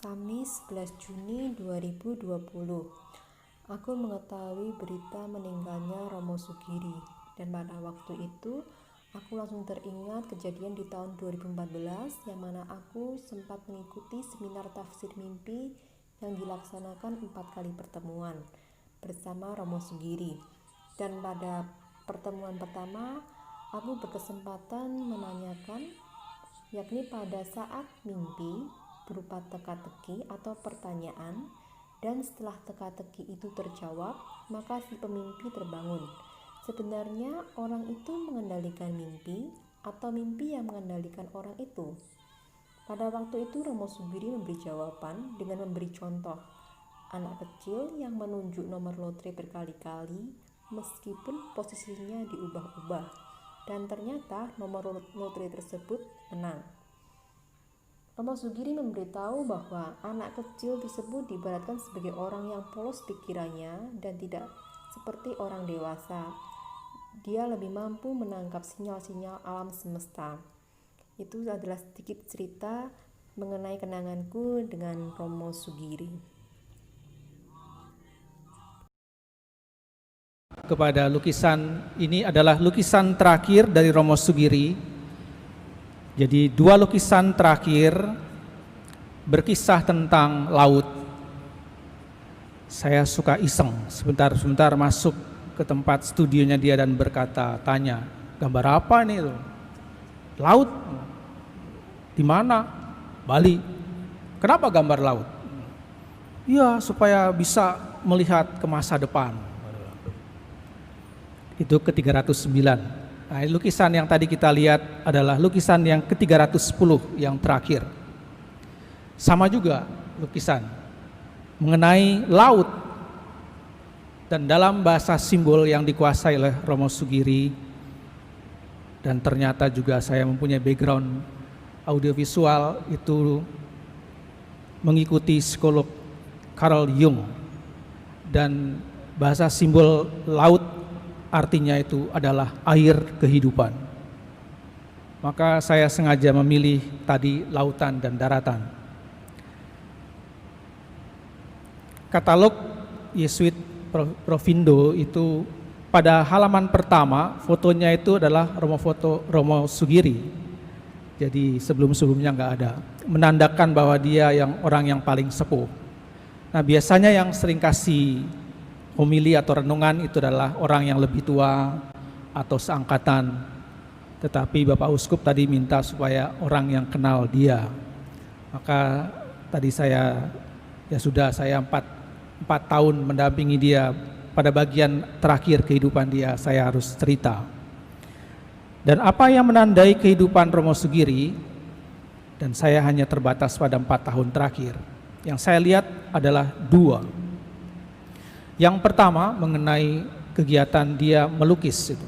Kamis 11 Juni 2020. Aku mengetahui berita meninggalnya Romo Sugiri, dan pada waktu itu aku langsung teringat kejadian di tahun 2014 yang mana aku sempat mengikuti seminar tafsir mimpi yang dilaksanakan 4 kali pertemuan bersama Romo Sugiri. Dan pada pertemuan pertama aku berkesempatan menanyakan, yakni pada saat mimpi berupa teka-teki atau pertanyaan, dan setelah teka-teki itu terjawab, maka si pemimpi terbangun. Sebenarnya orang itu mengendalikan mimpi atau mimpi yang mengendalikan orang itu? Pada waktu itu Romo Sugiri memberi jawaban dengan memberi contoh anak kecil yang menunjuk nomor lotre berkali-kali meskipun posisinya diubah-ubah, dan ternyata nomor lotre tersebut menang. Romo Sugiri memberitahu bahwa anak kecil tersebut diibaratkan sebagai orang yang polos pikirannya dan tidak seperti orang dewasa. Dia lebih mampu menangkap sinyal-sinyal alam semesta. Itu adalah sedikit cerita mengenai kenanganku dengan Romo Sugiri. Kepada lukisan ini adalah lukisan terakhir dari Romo Sugiri. Jadi dua lukisan terakhir berkisah tentang laut. Saya suka iseng, sebentar masuk ke tempat studionya dia dan tanya, gambar apa ini tuh? Laut. Di mana? Bali. Kenapa gambar laut? Ya, supaya bisa melihat ke masa depan. Itu ke-309. Nah, lukisan yang tadi kita lihat adalah lukisan yang ke-310 yang terakhir. Sama juga lukisan mengenai laut, dan dalam bahasa simbol yang dikuasai oleh Romo Sugiri. Dan ternyata juga saya mempunyai background audiovisual, itu mengikuti psikolog Carl Jung, dan bahasa simbol laut artinya itu adalah air kehidupan. Maka saya sengaja memilih tadi lautan dan daratan. Katalog Yesuit Provindo itu pada halaman pertama fotonya itu adalah Romo Sugiri. Jadi sebelum-sebelumnya nggak ada, menandakan bahwa dia orang yang paling sepuh. Nah, biasanya yang sering kasih homili atau renungan itu adalah orang yang lebih tua atau seangkatan. Tetapi Bapak Uskup tadi minta supaya orang yang kenal dia. Maka tadi saya empat tahun mendampingi dia. Pada bagian terakhir kehidupan dia, saya harus cerita. Dan apa yang menandai kehidupan Romo Sugiri, dan saya hanya terbatas pada 4 tahun terakhir, yang saya lihat adalah 2. Yang pertama mengenai kegiatan dia melukis itu.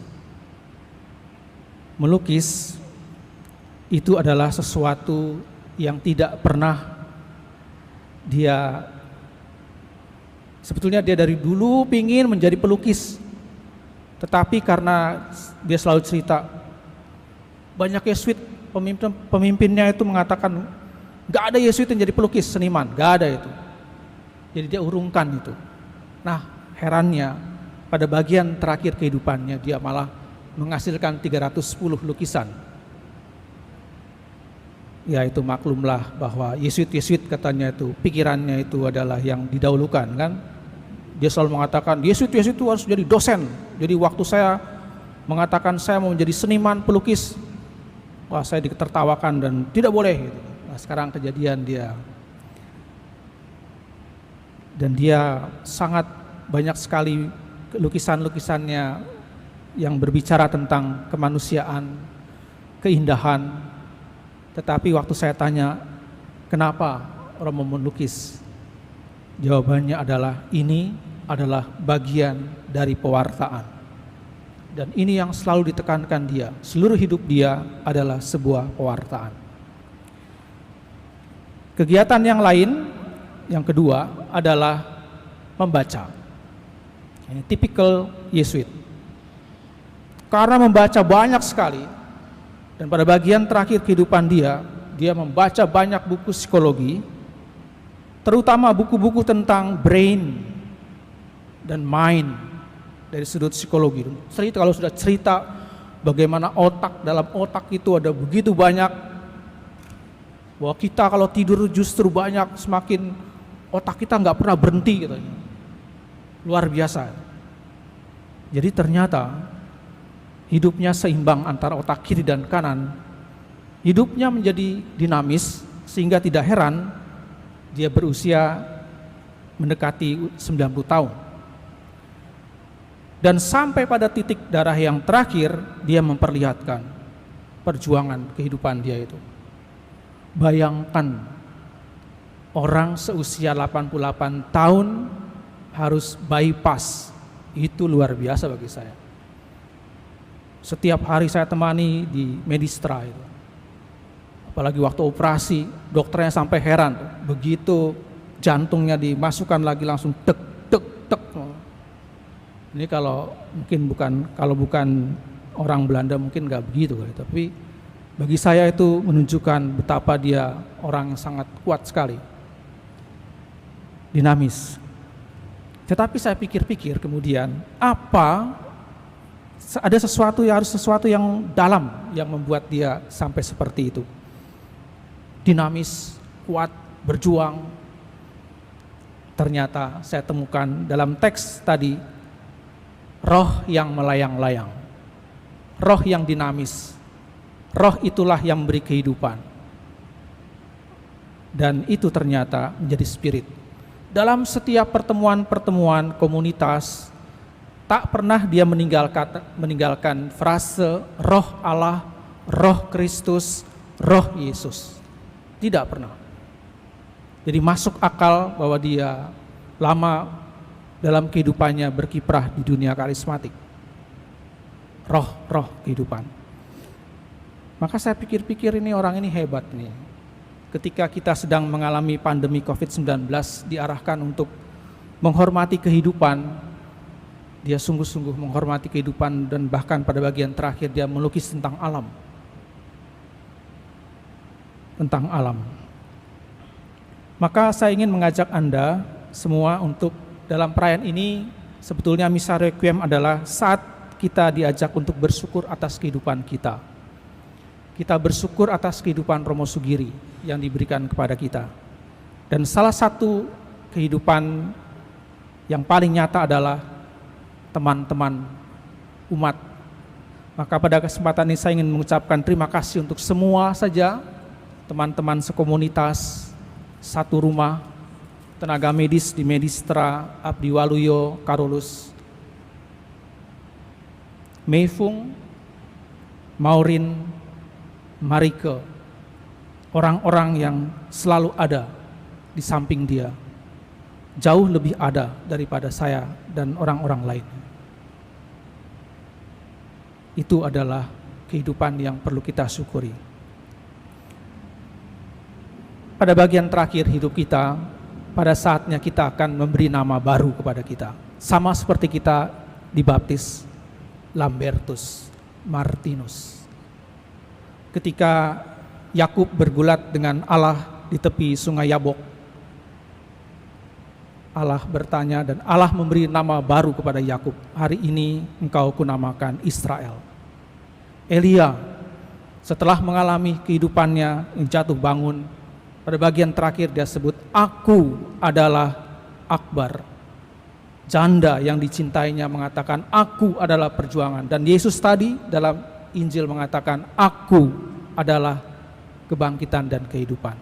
Melukis itu adalah sesuatu yang tidak pernah sebetulnya dia dari dulu ingin menjadi pelukis. Tetapi karena dia selalu cerita, banyak Yesuit pemimpinnya itu mengatakan, gak ada Yesuit yang jadi pelukis seniman, gak ada itu. Jadi dia urungkan itu. Nah, herannya pada bagian terakhir kehidupannya dia malah menghasilkan 310 lukisan. Ya, itu maklumlah bahwa Yesuit katanya itu pikirannya itu adalah yang didahulukan kan. Dia selalu mengatakan Yesuit itu harus jadi dosen. Jadi waktu saya mengatakan saya mau menjadi seniman pelukis, wah, saya ditertawakan dan tidak boleh gitu. Nah, sekarang kejadian dia sangat banyak sekali lukisan-lukisannya yang berbicara tentang kemanusiaan, keindahan. Tetapi waktu saya tanya, kenapa Romo melukis? Jawabannya adalah, ini adalah bagian dari pewartaan. Dan ini yang selalu ditekankan dia, seluruh hidup dia adalah sebuah pewartaan. Kegiatan yang lain, yang kedua adalah membaca. Ini tipikal Yesuit. Karena membaca banyak sekali, dan pada bagian terakhir kehidupan dia membaca banyak buku psikologi, terutama buku-buku tentang brain dan mind dari sudut psikologi. Kalau sudah cerita bagaimana dalam otak itu ada begitu banyak, bahwa kita kalau tidur justru banyak, semakin otak kita nggak pernah berhenti katanya. Luar biasa. Jadi ternyata hidupnya seimbang antara otak kiri dan kanan. Hidupnya menjadi dinamis sehingga tidak heran dia berusia mendekati 90 tahun. Dan sampai pada titik darah yang terakhir dia memperlihatkan perjuangan kehidupan dia itu. Bayangkan orang seusia 88 tahun harus bypass, itu luar biasa bagi saya. Setiap hari saya temani di Medistra itu. Apalagi waktu operasi, dokternya sampai heran tuh. Begitu jantungnya dimasukkan lagi langsung tek tek tek. Ini kalau bukan orang Belanda mungkin nggak begitu, tapi bagi saya itu menunjukkan betapa dia orang yang sangat kuat sekali, dinamis. Tetapi saya pikir-pikir kemudian, ada sesuatu yang dalam yang membuat dia sampai seperti itu. Dinamis, kuat, berjuang. Ternyata saya temukan dalam teks tadi, roh yang melayang-layang, roh yang dinamis, roh itulah yang memberi kehidupan. Dan itu ternyata menjadi spirit. Dalam setiap pertemuan komunitas, tak pernah dia meninggalkan frase roh Allah, roh Kristus, roh Yesus. Tidak pernah. Jadi masuk akal bahwa dia lama dalam kehidupannya berkiprah di dunia karismatik. Roh kehidupan. Maka saya pikir-pikir orang ini hebat nih. Ketika kita sedang mengalami pandemi COVID-19, diarahkan untuk menghormati kehidupan, dia sungguh-sungguh menghormati kehidupan dan bahkan pada bagian terakhir dia melukis tentang alam. Tentang alam. Maka saya ingin mengajak Anda semua untuk dalam perayaan ini, sebetulnya Misa Requiem adalah saat kita diajak untuk bersyukur atas kehidupan kita. Kita bersyukur atas kehidupan Romo Sugiri yang diberikan kepada kita. Dan salah satu kehidupan yang paling nyata adalah teman-teman umat. Maka pada kesempatan ini saya ingin mengucapkan terima kasih untuk semua saja teman-teman sekomunitas, satu rumah, tenaga medis di Medistra, Abdi Waluyo, Karolus, Meifung, Maureen, Marike, orang-orang yang selalu ada di samping dia, jauh lebih ada daripada saya dan orang-orang lain. Itu adalah kehidupan yang perlu kita syukuri. Pada bagian terakhir hidup kita, pada saatnya kita akan memberi nama baru kepada kita. Sama seperti kita dibaptis Lambertus Martinus. Ketika Yakub bergulat dengan Allah di tepi sungai Yabok, Allah bertanya dan Allah memberi nama baru kepada Yakub. Hari ini engkau kunamakan Israel. Elia setelah mengalami kehidupannya yang jatuh bangun, pada bagian terakhir dia sebut, aku adalah Akbar. Janda yang dicintainya mengatakan, aku adalah perjuangan. Dan Yesus tadi dalam Injil mengatakan, aku adalah kebangkitan dan kehidupan.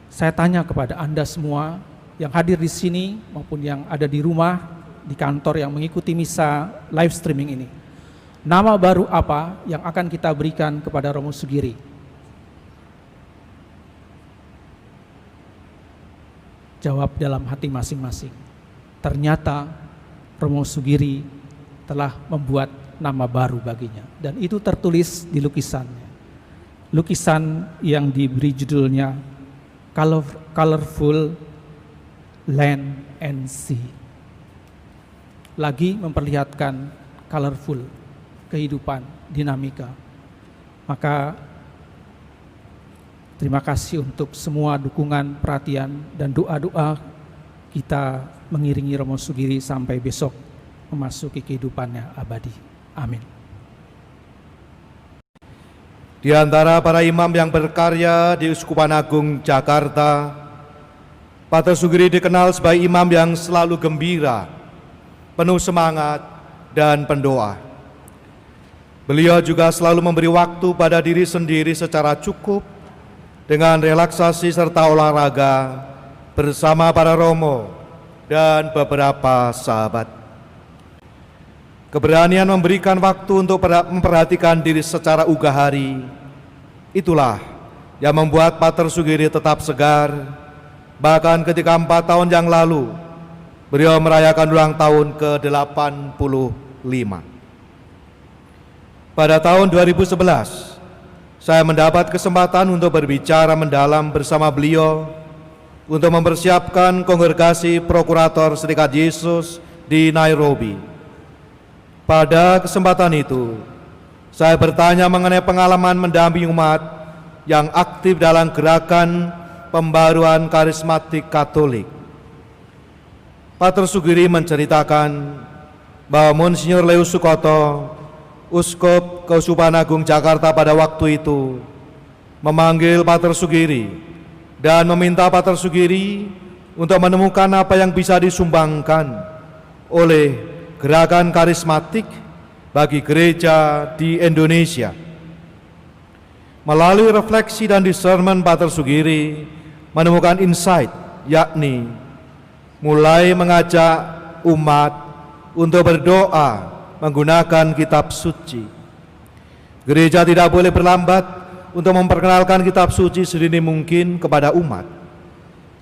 Saya tanya kepada Anda semua yang hadir di sini maupun yang ada di rumah, di kantor yang mengikuti misa live streaming ini. Nama baru apa yang akan kita berikan kepada Romo Sugiri? Jawab dalam hati masing-masing. Ternyata Romo Sugiri telah membuat nama baru baginya. Dan itu tertulis di lukisannya. Lukisan yang diberi judulnya Colorful Land and Sea. Lagi memperlihatkan colorful, kehidupan, dinamika. Maka Terima kasih untuk semua dukungan, perhatian, dan doa-doa kita mengiringi Romo Sugiri sampai besok memasuki kehidupannya abadi. Amin. Di antara para imam yang berkarya di Uskupan Agung Jakarta, Pater Sugiri dikenal sebagai imam yang selalu gembira, penuh semangat, dan pendoa. Beliau juga selalu memberi waktu pada diri sendiri secara cukup dengan relaksasi serta olahraga bersama para romo dan beberapa sahabat. Keberanian memberikan waktu untuk memperhatikan diri secara ugahari, itulah yang membuat Pater Sugiri tetap segar. Bahkan ketika 4 tahun yang lalu beliau merayakan ulang tahun ke-85. Pada tahun 2011 saya mendapat kesempatan untuk berbicara mendalam bersama beliau untuk mempersiapkan kongregasi Prokurator Serikat Yesus di Nairobi. Pada kesempatan itu, saya bertanya mengenai pengalaman mendampingi umat yang aktif dalam gerakan pembaruan karismatik Katolik. Pater Sugiri menceritakan bahwa Monsinyur Leus Sukoto, Uskup Keuskupan Agung Jakarta pada waktu itu, memanggil Pater Sugiri dan meminta Pater Sugiri untuk menemukan apa yang bisa disumbangkan oleh gerakan karismatik bagi gereja di Indonesia. Melalui refleksi dan discernment, Pater Sugiri menemukan insight, yakni mulai mengajak umat untuk berdoa menggunakan kitab suci. Gereja tidak boleh berlambat untuk memperkenalkan kitab suci sedini mungkin kepada umat.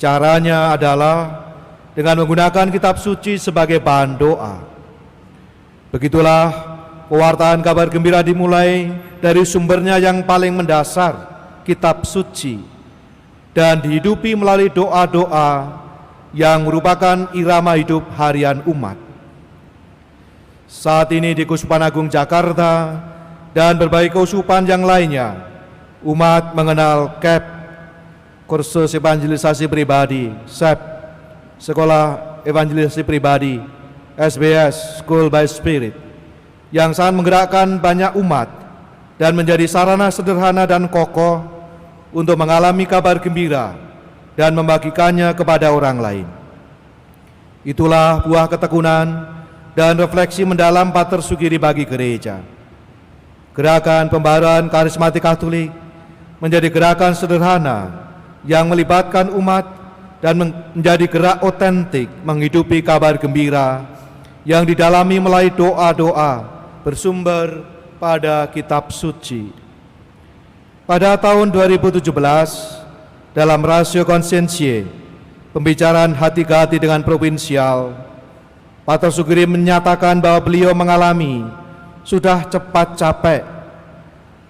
Caranya adalah dengan menggunakan kitab suci sebagai bahan doa. Begitulah pewartaan kabar gembira dimulai dari sumbernya yang paling mendasar, kitab suci, dan dihidupi melalui doa-doa yang merupakan irama hidup harian umat. Saat ini di Keuskupan Agung Jakarta dan berbagai keuskupan yang lainnya, umat mengenal KEP, Kursus Evangelisasi Pribadi, SEP, Sekolah Evangelisasi Pribadi, SBS, School by Spirit, yang sangat menggerakkan banyak umat dan menjadi sarana sederhana dan kokoh untuk mengalami kabar gembira dan membagikannya kepada orang lain. Itulah buah ketekunan dan refleksi mendalam Pater Sugiri bagi gereja. Gerakan pembaruan karismatik Katolik menjadi gerakan sederhana yang melibatkan umat dan menjadi gerak otentik menghidupi kabar gembira yang didalami melalui doa-doa bersumber pada kitab suci. Pada tahun 2017, dalam Ratio Conscientiae, pembicaraan hati ke hati dengan provinsial, Pater Sugiri menyatakan bahwa beliau mengalami sudah cepat capek.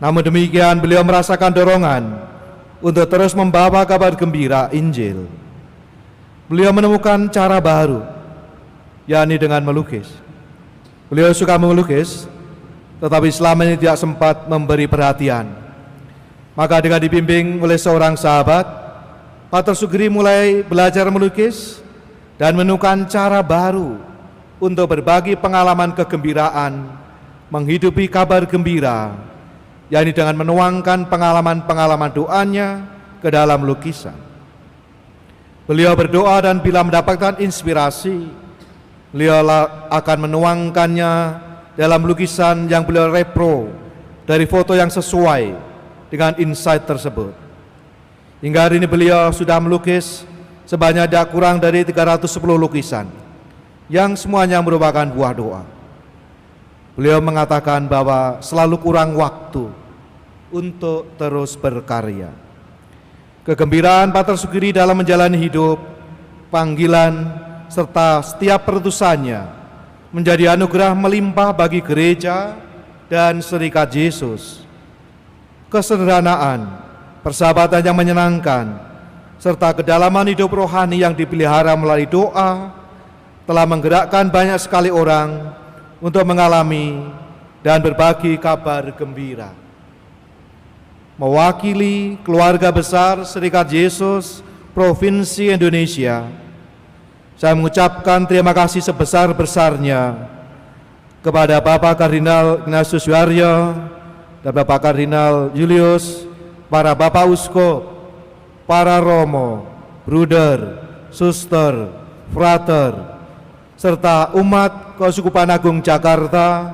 Namun demikian beliau merasakan dorongan untuk terus membawa kabar gembira Injil. Beliau menemukan cara baru, yakni dengan melukis. Beliau suka melukis, tetapi selama ini tidak sempat memberi perhatian. Maka dengan dibimbing oleh seorang sahabat, Pater Sugiri mulai belajar melukis dan menemukan cara baru untuk berbagi pengalaman kegembiraan, menghidupi kabar gembira, yakni dengan menuangkan pengalaman-pengalaman doanya ke dalam lukisan. Beliau berdoa dan bila mendapatkan inspirasi, beliau akan menuangkannya dalam lukisan yang beliau repro dari foto yang sesuai dengan insight tersebut. Hingga hari ini beliau sudah melukis sebanyak tidak kurang dari 310 lukisan yang semuanya merupakan buah doa. Beliau mengatakan bahwa selalu kurang waktu untuk terus berkarya. Kegembiraan Pater Sugiri dalam menjalani hidup, panggilan, serta setiap perutusannya menjadi anugerah melimpah bagi gereja dan Serikat Yesus. Kesederhanaan, persahabatan yang menyenangkan, serta kedalaman hidup rohani yang dipelihara melalui doa telah menggerakkan banyak sekali orang untuk mengalami dan berbagi kabar gembira. mewakili keluarga besar Serikat Yesus Provinsi Indonesia, saya mengucapkan terima kasih sebesar-besarnya kepada Bapak Kardinal Ignatius Suharyo dan Bapak Kardinal Julius, para Bapak Uskup, para Romo, Bruder, Suster, Frater, serta umat Keuskupan Agung Jakarta,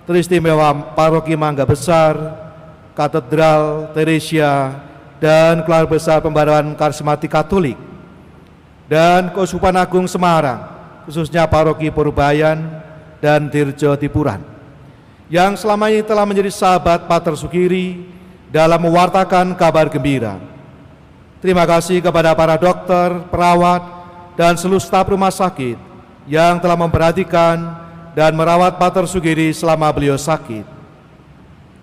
teristimewa Paroki Mangga Besar, Katedral Teresia, dan keluarga besar Pembaruan Karismatik Katolik, dan Keuskupan Agung Semarang, khususnya Paroki Purubayan dan Dirjo Tipuran, yang selama ini telah menjadi sahabat Pater Sugiri dalam mewartakan kabar gembira. Terima kasih kepada para dokter, perawat, dan seluruh staf rumah sakit yang telah memperhatikan dan merawat Pater Sugiri selama beliau sakit.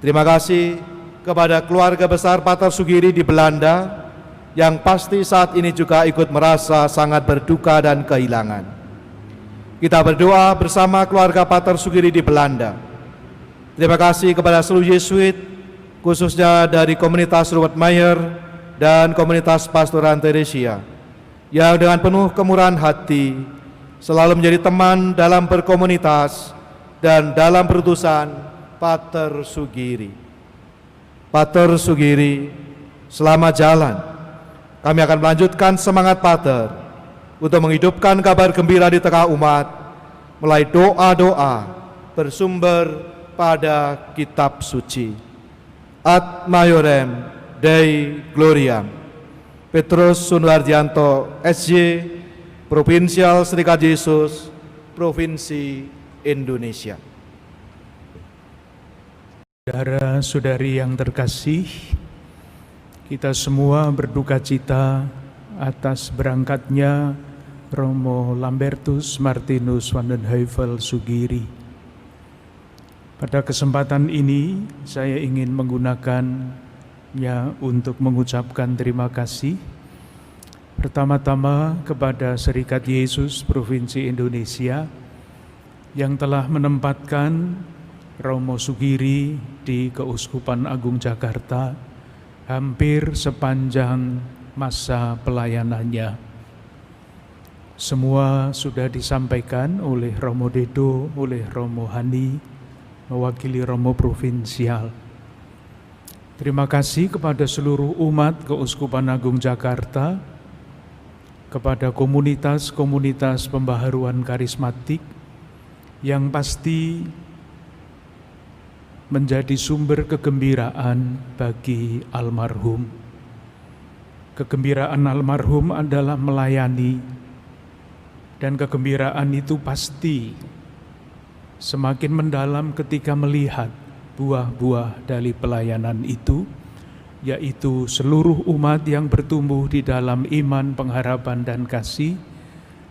Terima kasih kepada keluarga besar Pater Sugiri di Belanda yang pasti saat ini juga ikut merasa sangat berduka dan kehilangan. Kita berdoa bersama keluarga Pater Sugiri di Belanda. Terima kasih kepada seluruh Yesuit, khususnya dari komunitas Robert Mayer dan komunitas Pastoran Teresia, yang dengan penuh kemurahan hati selalu menjadi teman dalam berkomunitas dan dalam berutusan Pater Sugiri. Pater Sugiri, selamat jalan. Kami akan melanjutkan semangat Pater untuk menghidupkan kabar gembira di tengah umat melalui doa-doa bersumber pada kitab suci. Ad Maiorem Dei Gloriam. Petrus Sunwardianto, SJ, Provinsial Serikat Yesus, Provinsi Indonesia. Saudara-saudari yang terkasih, kita semua berduka cita atas berangkatnya Romo Lambertus Martinus van den Heuvel Sugiri. Pada kesempatan ini saya ingin menggunakannya untuk mengucapkan terima kasih pertama-tama kepada Serikat Yesus Provinsi Indonesia yang telah menempatkan Romo Sugiri di Keuskupan Agung Jakarta hampir sepanjang masa pelayanannya. Semua sudah disampaikan oleh Romo Dedo, oleh Romo Hani, mewakili Romo Provinsial. Terima kasih kepada seluruh umat Keuskupan Agung Jakarta, kepada komunitas-komunitas pembaharuan karismatik yang pasti menjadi sumber kegembiraan bagi almarhum. Kegembiraan almarhum adalah melayani, dan kegembiraan itu pasti semakin mendalam ketika melihat buah-buah dari pelayanan itu, yaitu seluruh umat yang bertumbuh di dalam iman, pengharapan, dan kasih,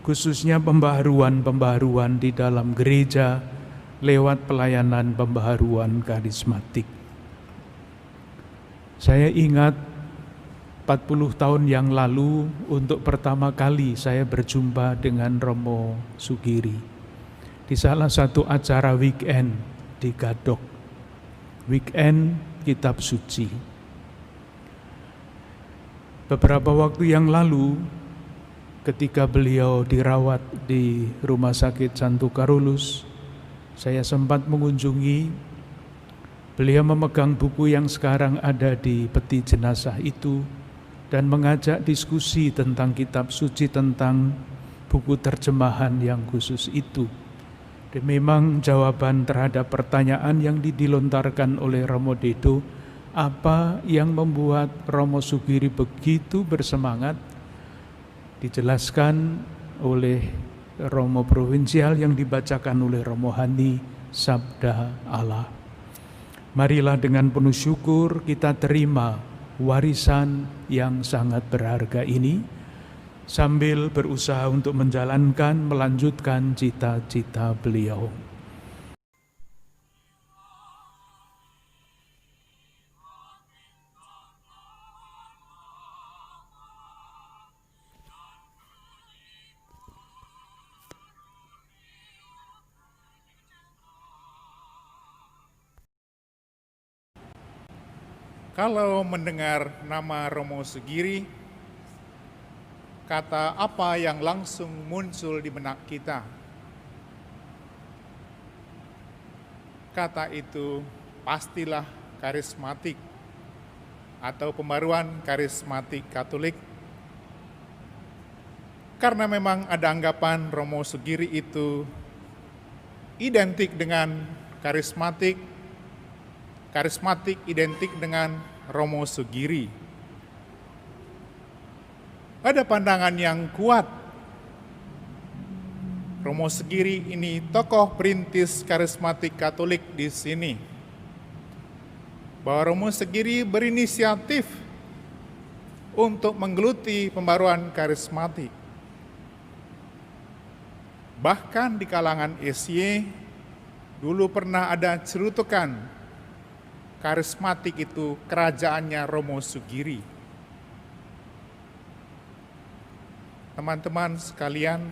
khususnya pembaharuan-pembaharuan di dalam gereja lewat pelayanan pembaharuan karismatik. Saya ingat 40 tahun yang lalu untuk pertama kali saya berjumpa dengan Romo Sugiri di salah satu acara weekend di Gadok, weekend kitab suci. Beberapa waktu yang lalu ketika beliau dirawat di Rumah Sakit Santo Carolus, saya sempat mengunjungi. Beliau memegang buku yang sekarang ada di peti jenazah itu dan mengajak diskusi tentang kitab suci, tentang buku terjemahan yang khusus itu. Dan memang jawaban terhadap pertanyaan yang dilontarkan oleh Romo Dedo, apa yang membuat Romo Sugiri begitu bersemangat, dijelaskan oleh Romo Provinsial yang dibacakan oleh Romo Hani, Sabda Allah. Marilah dengan penuh syukur kita terima warisan yang sangat berharga ini, sambil berusaha untuk melanjutkan cita-cita beliau. Kalau mendengar nama Romo Sugiri, kata apa yang langsung muncul di benak kita? Kata itu pastilah karismatik atau pembaruan karismatik Katolik. Karena memang ada anggapan Romo Sugiri itu identik dengan karismatik, karismatik identik dengan Romo Sugiri. Ada pandangan yang kuat, Romo Sugiri ini tokoh perintis karismatik Katolik di sini. Bahwa Romo Sugiri berinisiatif untuk menggeluti pembaruan karismatik. Bahkan di kalangan SY, dulu pernah ada cerutukan karismatik itu kerajaannya Romo Sugiri. Teman-teman sekalian,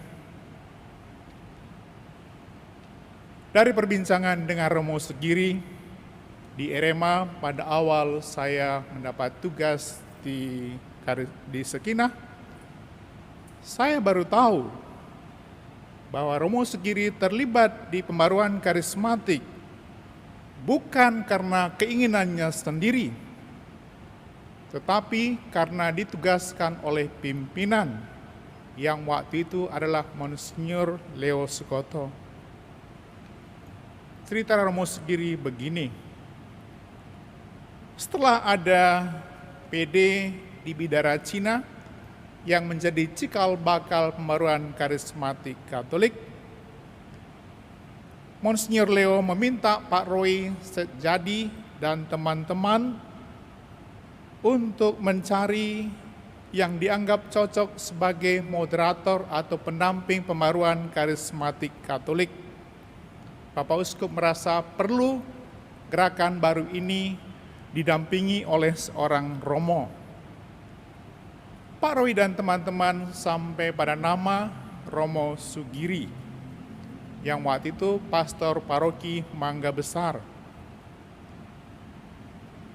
dari perbincangan dengan Romo Sugiri di Erema pada awal saya mendapat tugas di Sekinah, saya baru tahu bahwa Romo Sugiri terlibat di pembaruan karismatik bukan karena keinginannya sendiri, tetapi karena ditugaskan oleh pimpinan yang waktu itu adalah Monsinyur Leo Sukoto. Cerita Romo Sugiri begini, setelah ada PD di Bidara Cina yang menjadi cikal bakal pembaruan karismatik Katolik, Monsinyur Leo meminta Pak Roy Sejadi dan teman-teman untuk mencari yang dianggap cocok sebagai moderator atau pendamping pembaruan karismatik Katolik. Bapak Uskup merasa perlu gerakan baru ini didampingi oleh seorang Romo. Pak Roy dan teman-teman sampai pada nama Romo Sugiri, yang waktu itu pastor paroki Mangga Besar.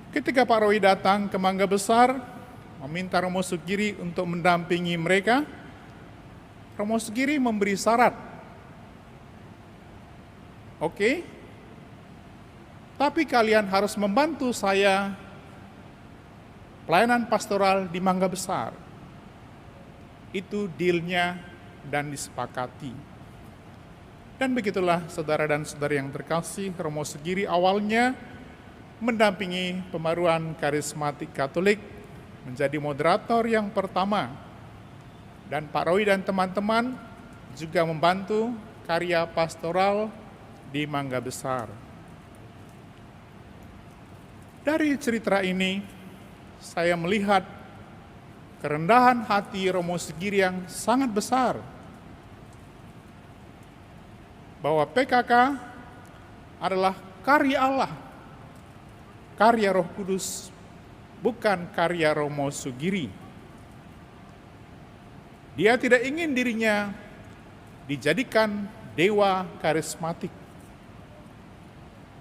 Ketika Pak Roy datang ke Mangga Besar, meminta Romo Sugiri untuk mendampingi mereka, Romo Sugiri memberi syarat. Oke, tapi kalian harus membantu saya pelayanan pastoral di Mangga Besar. Itu dealnya dan disepakati. Dan begitulah saudara dan saudari yang terkasih, Romo Sugiri awalnya mendampingi pembaruan karismatik Katolik, menjadi moderator yang pertama. Dan Pak Roy dan teman-teman juga membantu karya pastoral di Mangga Besar. Dari cerita ini, saya melihat kerendahan hati Romo Sugiri yang sangat besar, bahwa PKK adalah karya Allah, karya Roh Kudus, bukan karya Romo Sugiri. Dia tidak ingin dirinya dijadikan dewa karismatik.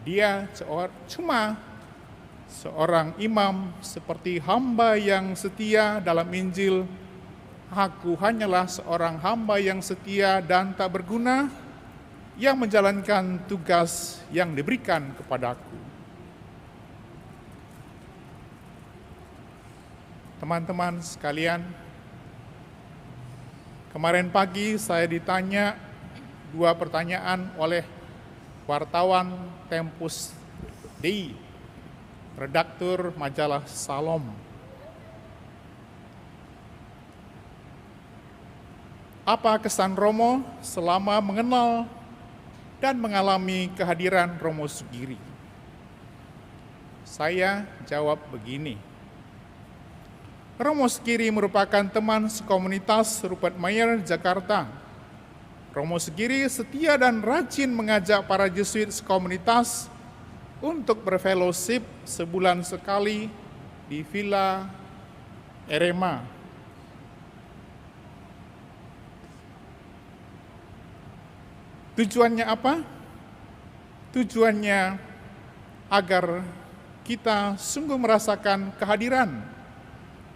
Dia cuma seorang imam seperti hamba yang setia dalam Injil. Aku hanyalah seorang hamba yang setia dan tak berguna, yang menjalankan tugas yang diberikan kepadaku. Teman-teman sekalian, kemarin pagi saya ditanya 2 pertanyaan oleh wartawan Tempus Dei, redaktur majalah Salom. Apa kesan Romo selama mengenal dan mengalami kehadiran Romo Sugiri? Saya jawab begini. Romo Sugiri merupakan teman sekomunitas Rupert Mayer, Jakarta. Romo Sugiri setia dan rajin mengajak para Jesuit sekomunitas untuk berfellowship sebulan sekali di Villa Erema. Tujuannya apa? Tujuannya agar kita sungguh merasakan kehadiran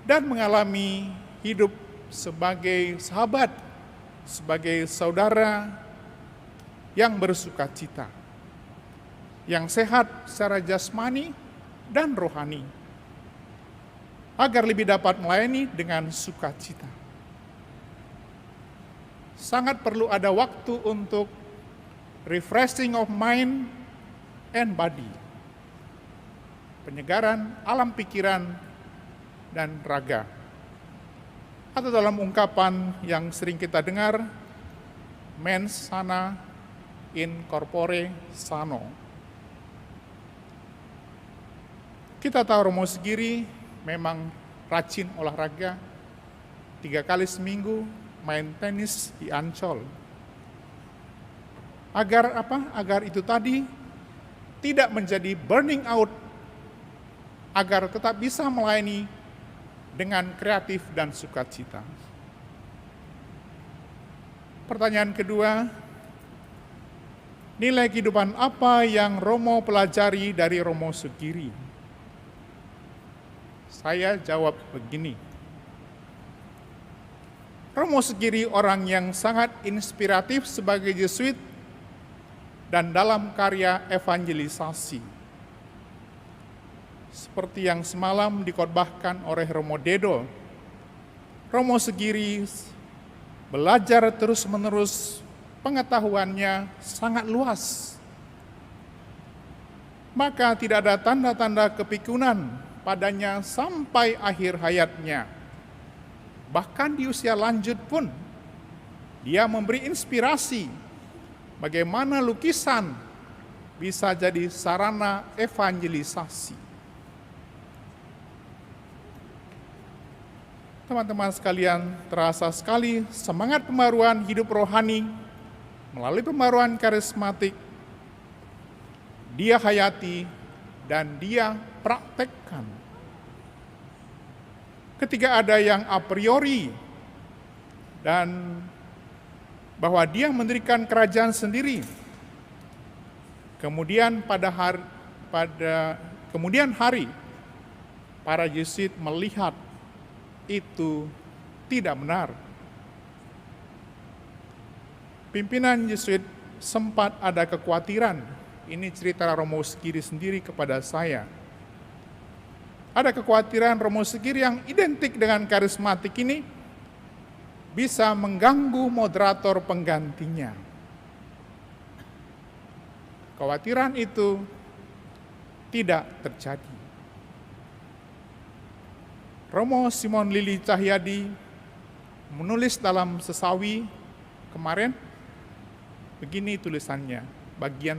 dan mengalami hidup sebagai sahabat, sebagai saudara yang bersuka cita, yang sehat secara jasmani dan rohani, agar lebih dapat melayani dengan sukacita. Sangat perlu ada waktu untuk refreshing of mind and body, penyegaran alam pikiran dan raga, atau dalam ungkapan yang sering kita dengar, mens sana in corpore sano. Kita tahu Romo Segiri memang rajin olahraga, 3 kali seminggu main tenis di Ancol. Agar apa? Agar itu tadi tidak menjadi burning out, agar tetap bisa melayani dengan kreatif dan sukacita. Pertanyaan kedua, nilai kehidupan apa yang Romo pelajari dari Romo Segiri? Saya jawab begini. Romo Segiri orang yang sangat inspiratif sebagai Jesuit dan dalam karya evangelisasi. Seperti yang semalam dikhotbahkan oleh Romo Dedo, Romo Segiri belajar terus-menerus, pengetahuannya sangat luas. Maka tidak ada tanda-tanda kepikunan padanya sampai akhir hayatnya. Bahkan di usia lanjut pun, dia memberi inspirasi bagaimana lukisan bisa jadi sarana evangelisasi. Teman-teman sekalian, terasa sekali semangat pembaruan hidup rohani melalui pembaruan karismatik dia hayati dan dia praktekkan. Ketika ada yang a priori dan bahwa dia mendirikan kerajaan sendiri, kemudian kemudian hari para Yesuit melihat itu tidak benar. Pimpinan Yesuit sempat ada kekhawatiran. Ini cerita Romo Segiri sendiri kepada saya. Ada kekhawatiran Romo Segiri yang identik dengan karismatik ini bisa mengganggu moderator penggantinya. Kekhawatiran itu tidak terjadi. Romo Simon Lili Cahyadi menulis dalam Sesawi kemarin, begini tulisannya,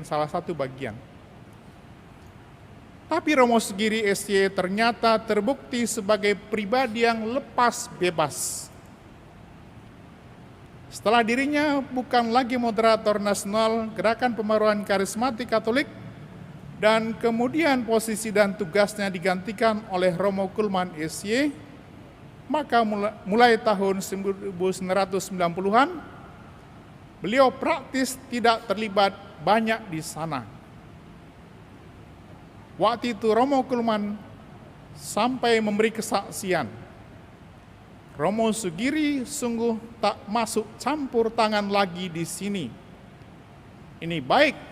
salah satu bagian. Tapi Romo Segiri SY ternyata terbukti sebagai pribadi yang lepas bebas. Setelah dirinya bukan lagi moderator nasional Gerakan Pembaruan Karismatik Katolik, dan kemudian posisi dan tugasnya digantikan oleh Romo Kulman SY, maka mulai tahun 1990-an, beliau praktis tidak terlibat banyak di sana. Waktu itu Romo Kulman sampai memberi kesaksian, Romo Segiri sungguh tak masuk campur tangan lagi di sini. Ini baik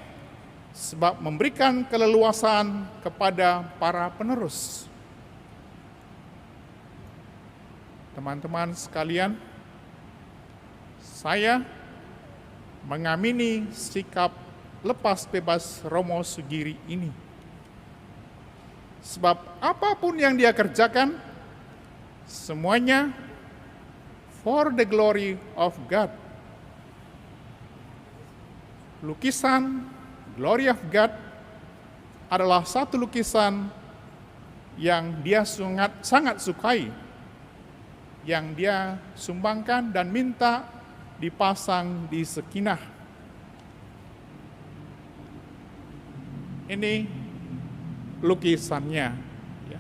sebab memberikan keleluasaan kepada para penerus. Teman-teman sekalian, saya mengamini sikap lepas bebas Romo Segiri ini. Sebab apapun yang dia kerjakan, semuanya for the glory of God. Lukisan Glory of God adalah satu lukisan yang dia sangat sukai, yang dia sumbangkan dan minta dipasang di Sekinah. Ini lukisannya, ya,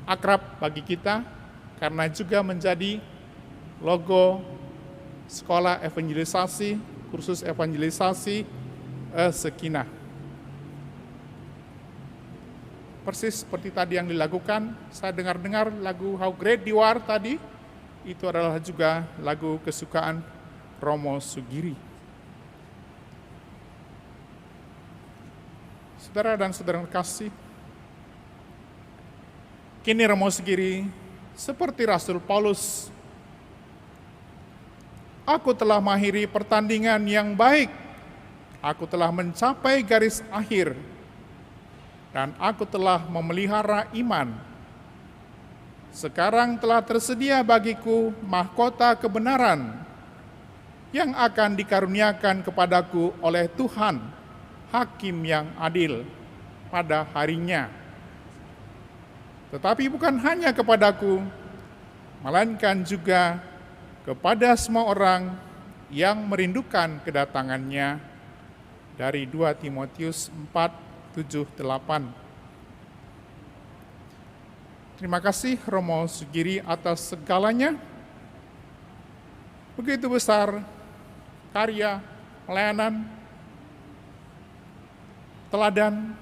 akrab bagi kita karena juga menjadi logo sekolah evangelisasi, kursus evangelisasi Sekinah. persis seperti tadi yang dilakukan. Saya dengar-dengar lagu How Great You Are tadi, itu adalah juga lagu kesukaan Romo Sugiri. Saudara dan saudara kasih, kini Romo Sugiri seperti Rasul Paulus, aku telah mengakhiri pertandingan yang baik, aku telah mencapai garis akhir, dan aku telah memelihara iman. Sekarang telah tersedia bagiku mahkota kebenaran yang akan dikaruniakan kepadaku oleh Tuhan, Hakim yang adil pada harinya. Tetapi bukan hanya kepadaku, melainkan juga kepada semua orang yang merindukan kedatangannya, dari 2 Timotius 4:7-8. Terima kasih Romo Sugiri atas segalanya. Begitu besar karya, pelayanan, teladan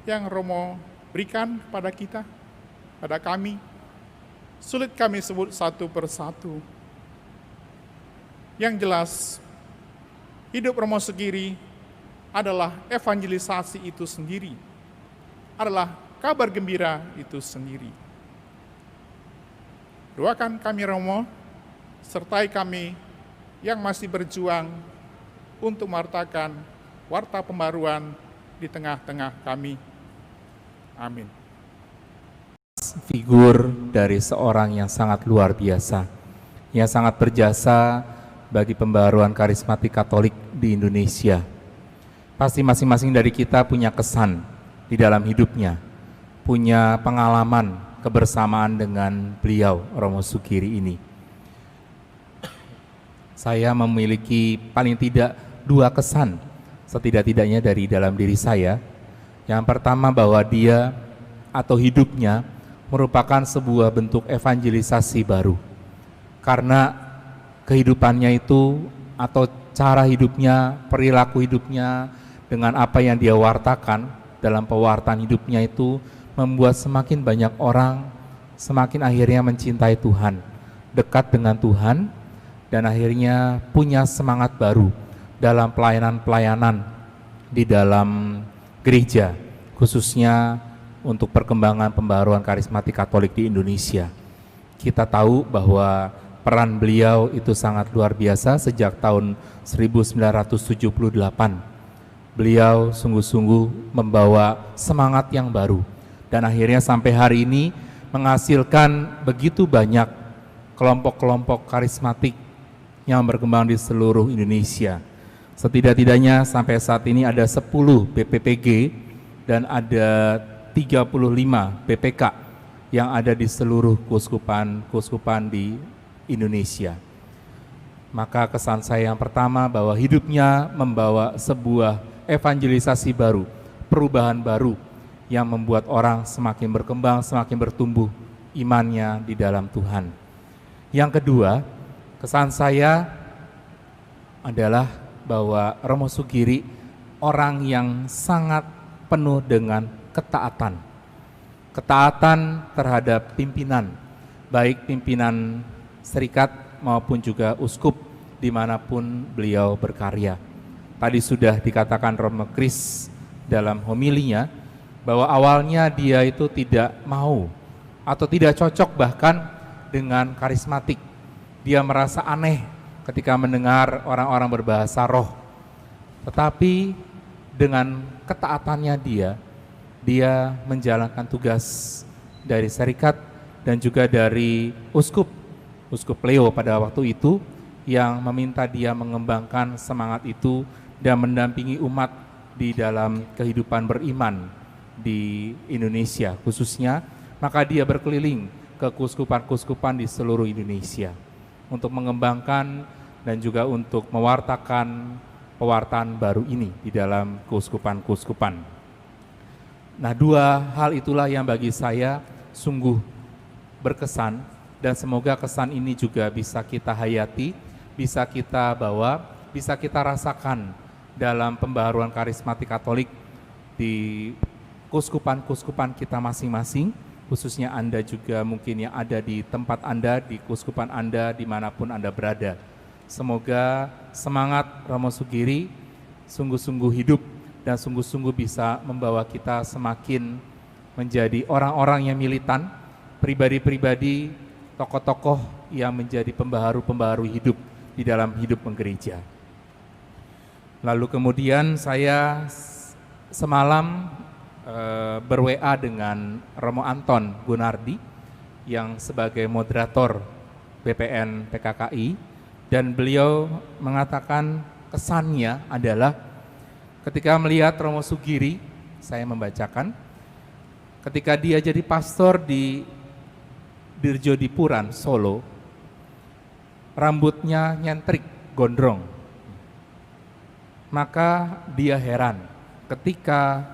yang Romo berikan pada kita, pada kami. Sulit kami sebut satu persatu. Yang jelas, hidup Romo Sugiri adalah evangelisasi itu sendiri, adalah kabar gembira itu sendiri. Doakan kami Romo, sertai kami yang masih berjuang untuk mewartakan warta pembaruan di tengah-tengah kami. Amin. Figur dari seorang yang sangat luar biasa, yang sangat berjasa bagi pembaruan karismatik Katolik di Indonesia. Pasti masing-masing dari kita punya kesan di dalam hidupnya, punya pengalaman kebersamaan dengan beliau, Romo Sugiri ini. Saya memiliki paling tidak 2 kesan, setidak-tidaknya dari dalam diri saya. Yang pertama, bahwa dia atau hidupnya merupakan sebuah bentuk evangelisasi baru. Karena kehidupannya itu atau cara hidupnya, perilaku hidupnya, dengan apa yang dia wartakan dalam pewartaan hidupnya itu membuat semakin banyak orang semakin akhirnya mencintai Tuhan, dekat dengan Tuhan, dan akhirnya punya semangat baru dalam pelayanan-pelayanan di dalam gereja, khususnya untuk perkembangan pembaruan karismatik Katolik di Indonesia. Kita tahu bahwa peran beliau itu sangat luar biasa sejak tahun 1978. Beliau sungguh-sungguh membawa semangat yang baru, dan akhirnya sampai hari ini menghasilkan begitu banyak kelompok-kelompok karismatik yang berkembang di seluruh Indonesia. Setidak-tidaknya sampai saat ini ada 10 BPPG dan ada 35 BPK yang ada di seluruh keuskupan di Indonesia. Maka kesan saya yang pertama bahwa hidupnya membawa sebuah evangelisasi baru, perubahan baru yang membuat orang semakin berkembang, semakin bertumbuh imannya di dalam Tuhan. Yang kedua, kesan saya adalah bahwa Romo Sugiri orang yang sangat penuh dengan ketaatan. Ketaatan terhadap pimpinan, baik pimpinan serikat maupun juga uskup dimanapun beliau berkarya. Tadi sudah dikatakan Romo Kris dalam homilinya bahwa awalnya dia itu tidak mau atau tidak cocok bahkan dengan karismatik. Dia merasa aneh ketika mendengar orang-orang berbahasa roh. Tetapi dengan ketaatannya dia menjalankan tugas dari serikat dan juga dari Uskup Leo pada waktu itu, yang meminta dia mengembangkan semangat itu dan mendampingi umat di dalam kehidupan beriman di Indonesia khususnya. Maka dia berkeliling ke keuskupan-keuskupan di seluruh Indonesia untuk mengembangkan dan juga untuk mewartakan pewartaan baru ini di dalam keuskupan-keuskupan. Nah, 2 hal itulah yang bagi saya sungguh berkesan, dan semoga kesan ini juga bisa kita hayati, bisa kita bawa, bisa kita rasakan dalam pembaharuan karismatik Katolik di keuskupan-keuskupan kita masing-masing, khususnya Anda juga mungkin yang ada di tempat Anda, di keuskupan Anda, dimanapun Anda berada. Semoga semangat Romo Sugiri sungguh-sungguh hidup dan sungguh-sungguh bisa membawa kita semakin menjadi orang-orang yang militan, pribadi-pribadi, tokoh-tokoh yang menjadi pembaharu-pembaharu hidup di dalam hidup menggereja. Lalu kemudian saya semalam ber-WA dengan Romo Anton Gunardi yang sebagai moderator BPN PKKI, dan beliau mengatakan kesannya adalah ketika melihat Romo Sugiri, saya membacakan, ketika dia jadi pastor di Dirjodipuran, Solo, rambutnya nyentrik, gondrong. Maka dia heran ketika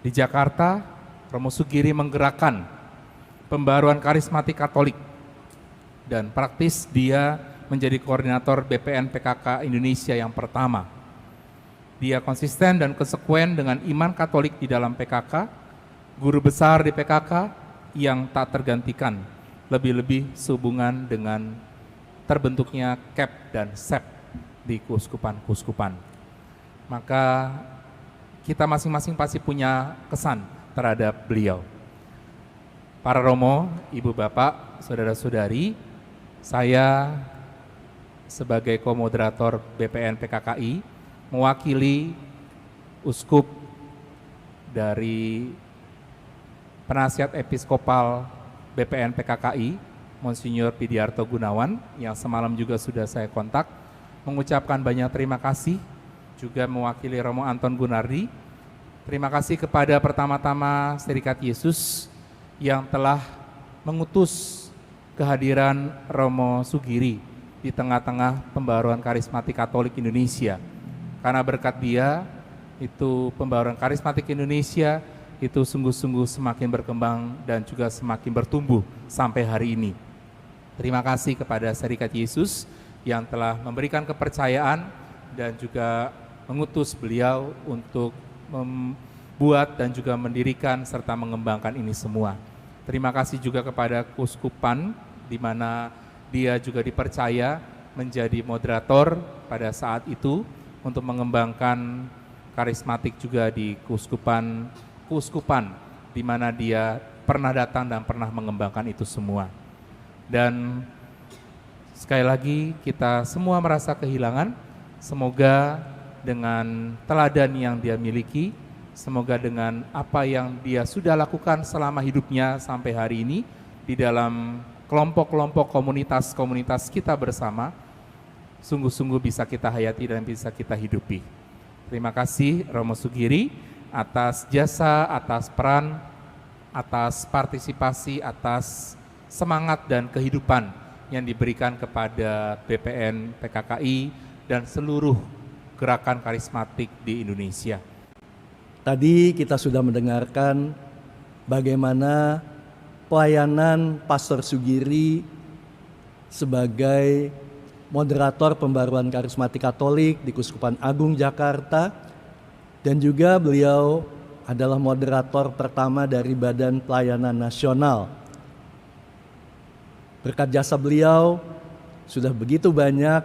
di Jakarta Romo Sugiri menggerakkan pembaruan karismatik Katolik, dan praktis dia menjadi koordinator BPN PKK Indonesia yang pertama. Dia konsisten dan konsekuen dengan iman Katolik di dalam PKK, guru besar di PKK yang tak tergantikan, lebih-lebih sehubungan dengan terbentuknya KEP dan SEP di keuskupan-keuskupan. Maka kita masing-masing pasti punya kesan terhadap beliau. Para Romo, Ibu Bapak, Saudara-saudari, saya sebagai komoderator BPN PKKI mewakili uskup dari penasihat episkopal BPN PKKI, Monsinyur Pidiarto Gunawan, yang semalam juga sudah saya kontak, mengucapkan banyak terima kasih, juga mewakili Romo Anton Gunardi. Terima kasih kepada pertama-tama Serikat Yesus yang telah mengutus kehadiran Romo Sugiri di tengah-tengah pembaruan karismatik Katolik Indonesia. Karena berkat dia, itu pembaruan karismatik Indonesia itu sungguh-sungguh semakin berkembang dan juga semakin bertumbuh sampai hari ini. Terima kasih kepada Serikat Yesus yang telah memberikan kepercayaan dan juga mengutus beliau untuk membuat dan juga mendirikan serta mengembangkan ini semua. Terima kasih juga kepada keuskupan di mana dia juga dipercaya menjadi moderator pada saat itu untuk mengembangkan karismatik juga di keuskupan di mana dia pernah datang dan pernah mengembangkan itu semua. Dan sekali lagi kita semua merasa kehilangan, semoga dengan teladan yang dia miliki, semoga dengan apa yang dia sudah lakukan selama hidupnya sampai hari ini di dalam kelompok-kelompok komunitas-komunitas kita bersama, sungguh-sungguh bisa kita hayati dan bisa kita hidupi. Terima kasih Romo Sugiri atas jasa, atas peran, atas partisipasi, atas semangat dan kehidupan yang diberikan kepada BPN PKKI dan seluruh gerakan karismatik di Indonesia. Tadi kita sudah mendengarkan bagaimana pelayanan Pastor Sugiri sebagai moderator pembaruan karismatik Katolik di Keuskupan Agung Jakarta, dan juga beliau adalah moderator pertama dari Badan Pelayanan Nasional. Berkat jasa beliau, sudah begitu banyak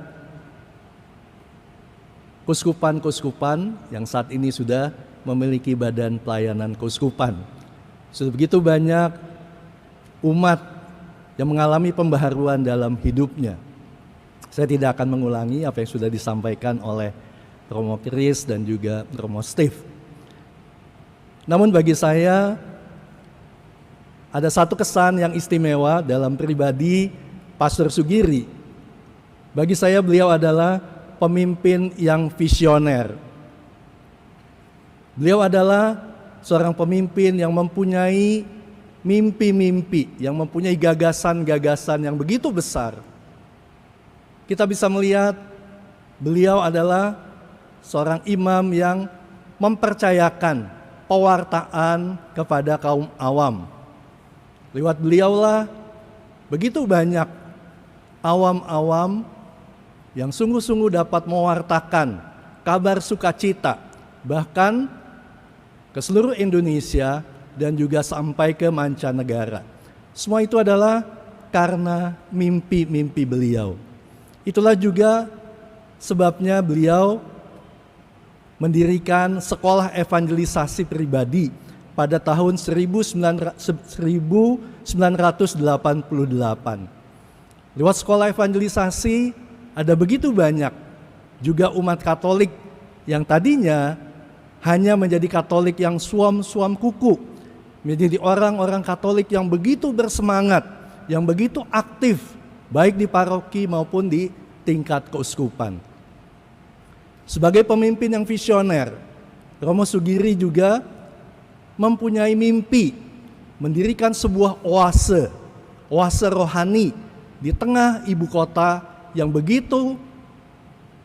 keuskupan-keuskupan yang saat ini sudah memiliki Badan Pelayanan Keuskupan. Sudah begitu banyak umat yang mengalami pembaharuan dalam hidupnya. Saya tidak akan mengulangi apa yang sudah disampaikan oleh Romo Chris dan juga Romo Steve. Namun bagi saya ada satu kesan yang istimewa dalam pribadi Pastor Sugiri. Bagi saya beliau adalah pemimpin yang visioner. Beliau adalah seorang pemimpin yang mempunyai mimpi-mimpi, yang mempunyai gagasan-gagasan yang begitu besar. Kita bisa melihat beliau adalah seorang imam yang mempercayakan pewartaan kepada kaum awam. Lewat beliaulah begitu banyak awam-awam yang sungguh-sungguh dapat mewartakan kabar sukacita, bahkan ke seluruh Indonesia, dan juga sampai ke mancanegara. Semua itu adalah karena mimpi-mimpi beliau. Itulah juga sebabnya beliau mendirikan sekolah evangelisasi pribadi pada tahun 1988. Lewat sekolah evangelisasi ada begitu banyak juga umat Katolik yang tadinya hanya menjadi Katolik yang suam-suam kuku, menjadi orang-orang Katolik yang begitu bersemangat, yang begitu aktif, baik di paroki maupun di tingkat keuskupan. Sebagai pemimpin yang visioner, Romo Sugiri juga mempunyai mimpi mendirikan sebuah oase rohani di tengah ibu kota yang begitu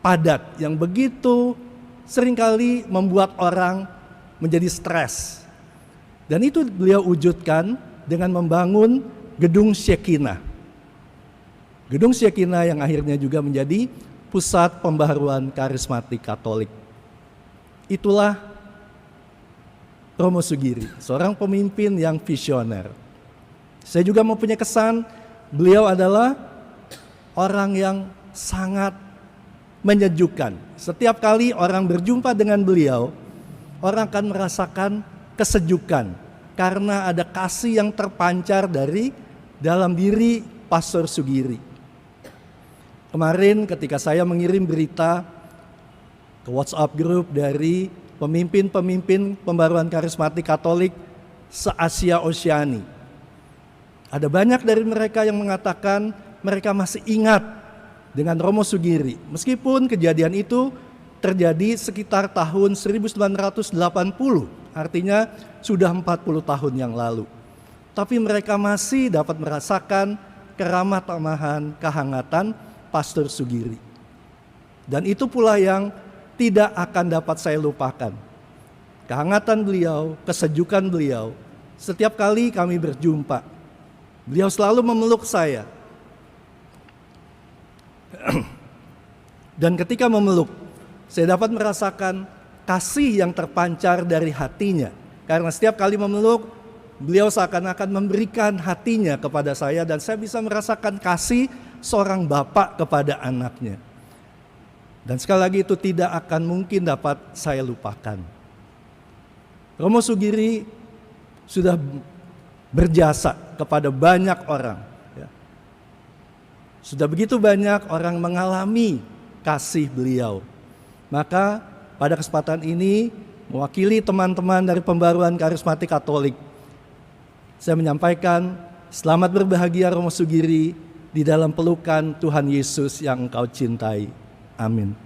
padat, yang begitu seringkali membuat orang menjadi stres. Dan itu beliau wujudkan dengan membangun Gedung Shekinah. Gedung Shekinah yang akhirnya juga menjadi pusat pembaharuan karismatik Katolik. Itulah Romo Sugiri, seorang pemimpin yang visioner. Saya juga mempunyai kesan beliau adalah orang yang sangat menyejukkan. Setiap kali orang berjumpa dengan beliau, orang akan merasakan kesejukan karena ada kasih yang terpancar dari dalam diri Pastor Sugiri. Kemarin ketika saya mengirim berita ke WhatsApp group dari pemimpin-pemimpin pembaruan karismatik Katolik se-Asia Oceani, ada banyak dari mereka yang mengatakan mereka masih ingat dengan Romo Sugiri. Meskipun kejadian itu terjadi sekitar tahun 1980, artinya sudah 40 tahun yang lalu. Tapi mereka masih dapat merasakan keramah tamahan, kehangatan Pastor Sugiri. Dan itu pula yang tidak akan dapat saya lupakan. Kehangatan beliau, kesejukan beliau, setiap kali kami berjumpa, beliau selalu memeluk saya. Dan ketika memeluk, saya dapat merasakan kasih yang terpancar dari hatinya. Karena setiap kali memeluk, beliau seakan-akan memberikan hatinya kepada saya, dan saya bisa merasakan kasih seorang bapak kepada anaknya. Dan sekali lagi itu tidak akan mungkin dapat saya lupakan. Romo Sugiri sudah berjasa kepada banyak orang. Sudah begitu banyak orang mengalami kasih beliau. Maka pada kesempatan ini, mewakili teman-teman dari Pembaruan Karismatik Katolik, saya menyampaikan selamat berbahagia Romo Sugiri di dalam pelukan Tuhan Yesus yang engkau cintai. Amin.